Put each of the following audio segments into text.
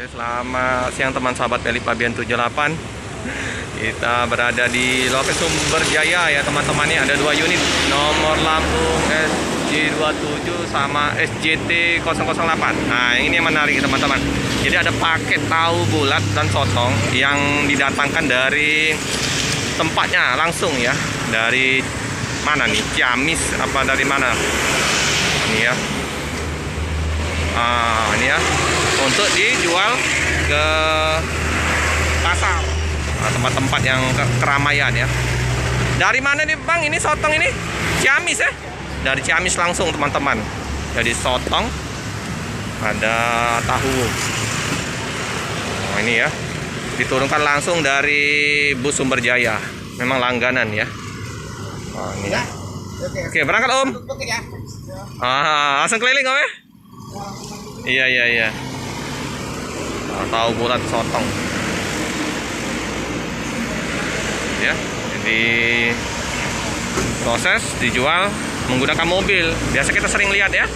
Selamat siang teman sahabat Pelip Pabian 78. Kita berada di lokasi Sumber Jaya ya teman-teman. Ini ada dua unit nomor lambung SJ27 sama SJT 008. Nah ini yang menarik teman-teman. Jadi ada paket tahu bulat dan sotong yang didatangkan dari tempatnya langsung ya. Dari mana nih? Ciamis apa dari mana? Ini ya. Ini ya untuk dijual ke pasar, tempat-tempat yang keramaian ya. Dari mana nih Bang? Ini sotong ini Ciamis ya? Dari Ciamis langsung teman-teman. Jadi sotong, ada tahu. Nah, ini ya diturunkan langsung dari bus Sumber Jaya. Memang langganan ya. Ini ya. Oke, berangkat Om. Langsung keliling Om ya? Iya. Tahu bulat sotong. Ya, jadi proses dijual menggunakan mobil. Biasa kita sering lihat ya.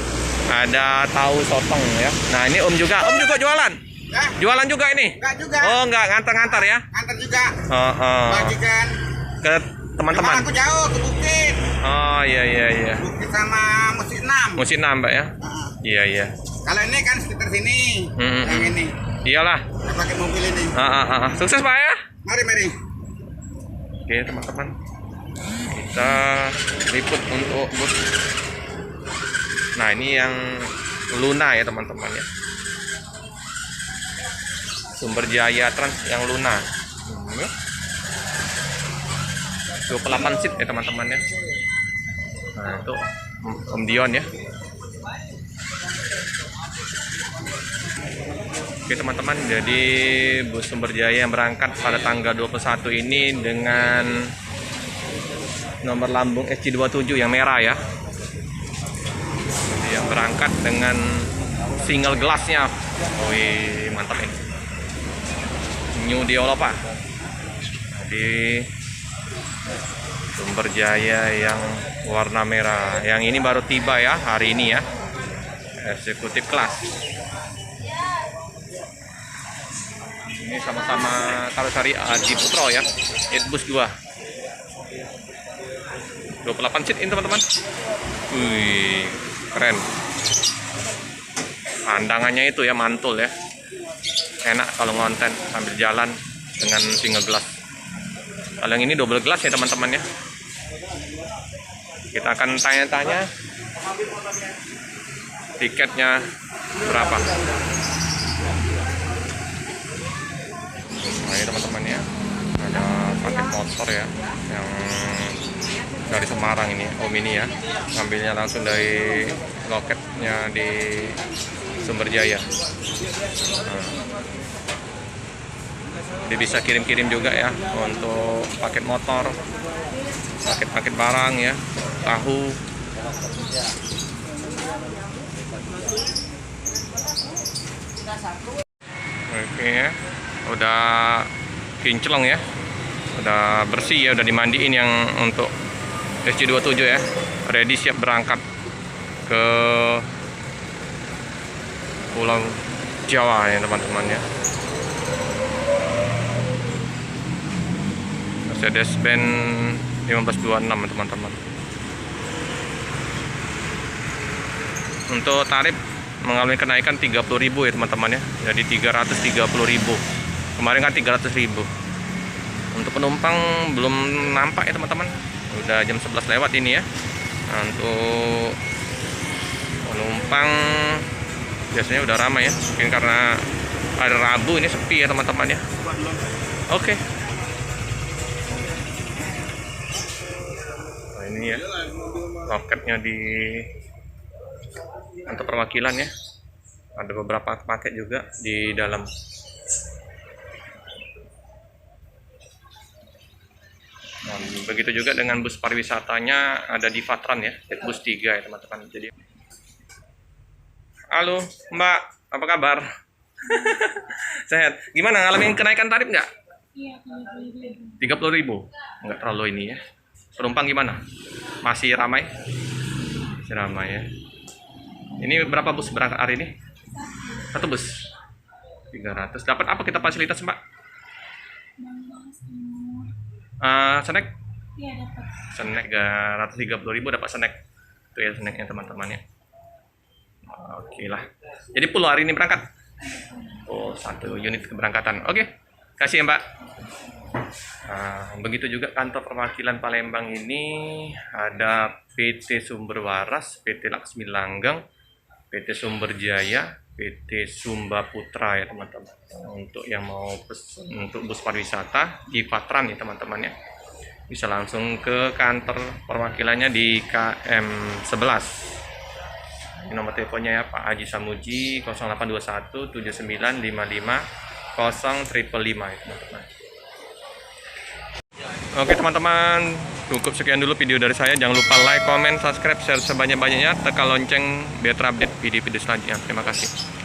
Ada tahu sotong ya. Nah, ini Om juga jualan. Ya? Jualan juga ini? Enggak juga. Oh, enggak, ngantar-ngantar ya? Ngantar juga. Bagikan ke teman-teman. Aku jauh ke Bukit. Oh, iya. Bukit sama Musi 6. Musi 6, Mbak ya? Iya. Kalau ini kan sekitar sini. Yang ini. Iyalah. Saya pakai mobil ini. Sukses Pak ya? Mari. Oke teman-teman, kita liput untuk bus. Nah ini yang Luna ya teman-teman ya. Sumber Jaya Trans yang Luna. 28 seat ya teman-teman ya. Nah itu Om Dion ya. Oke teman-teman, jadi bus Sumber Jaya yang berangkat pada tanggal 21 ini dengan nomor lambung SJ27 yang merah ya. Jadi yang berangkat dengan single glassnya. Wih, mantap ini. New Diolapa. Jadi Sumber Jaya yang warna merah. Yang ini baru tiba ya hari ini ya. Eksekutif kelas. Ini sama-sama karoseri Adi Putro ya. Edbus 2. 28 seat ini teman-teman. Wih, keren. Pandangannya itu ya mantul ya. Enak kalau ngonten sambil jalan dengan single glass. Kalau yang ini double glass ya teman-teman ya. Kita akan tanya-tanya tiketnya berapa. Nah ini teman-teman ya, ada paket motor ya yang dari Semarang ini, Om ini ya, ngambilnya langsung dari loketnya di Sumber Jaya. Jadi bisa kirim-kirim juga ya untuk paket motor, paket-paket barang ya, tahu. Oke ya. Udah kinclong ya, udah bersih ya, udah dimandiin yang untuk SJ27 ya, ready siap berangkat ke Pulau Jawa ya teman-teman ya. Mercedes-Benz 1526 teman-teman. Untuk tarif mengalami kenaikan 30.000 ya teman-teman ya, jadi 330.000. Kemarin kan 300.000. Untuk penumpang belum nampak ya teman-teman. Udah jam 11 lewat ini ya. Nah, untuk penumpang biasanya udah ramai ya. Mungkin karena hari Rabu ini sepi ya teman-teman ya. Oke. Nah, ini ya loketnya di kantor perwakilan ya. Ada beberapa paket juga di dalam. Nah, begitu juga dengan bus pariwisatanya ada di Fatran ya, bus 3 ya teman-teman. Jadi, halo Mbak, apa kabar? Sehat. Gimana, ngalamin kenaikan tarif nggak? Iya, 30.000. 30.000, nggak terlalu ini ya. Penumpang gimana? Masih ramai? Masih ramai ya. Ini berapa bus berangkat hari ini? Satu bus. 300. Dapat apa kita fasilitas, Mbak? Nambah semua. Snack? Iya dapat. Snack 330.000 dapat snack. Itu ya snacknya teman-teman ya. Oke lah. Jadi full hari ini berangkat? Oh, 1 unit keberangkatan. Oke. Kasih ya, Mbak. Begitu juga kantor perwakilan Palembang ini ada PT Sumber Waras, PT Laksmi Langgeng, PT Sumber Jaya, PT Sumba Putra ya teman-teman. Untuk yang mau pesen untuk bus pariwisata di Patran ya teman-teman ya. Bisa langsung ke kantor perwakilannya di KM 11. Ini nomor teleponnya ya Pak Haji Samuji 0821 7955 0555 ya teman-teman. Oke teman-teman, cukup sekian dulu video dari saya. Jangan lupa like, comment, subscribe, share sebanyak-banyaknya, tekan lonceng biar terupdate video-video selanjutnya. Terima kasih.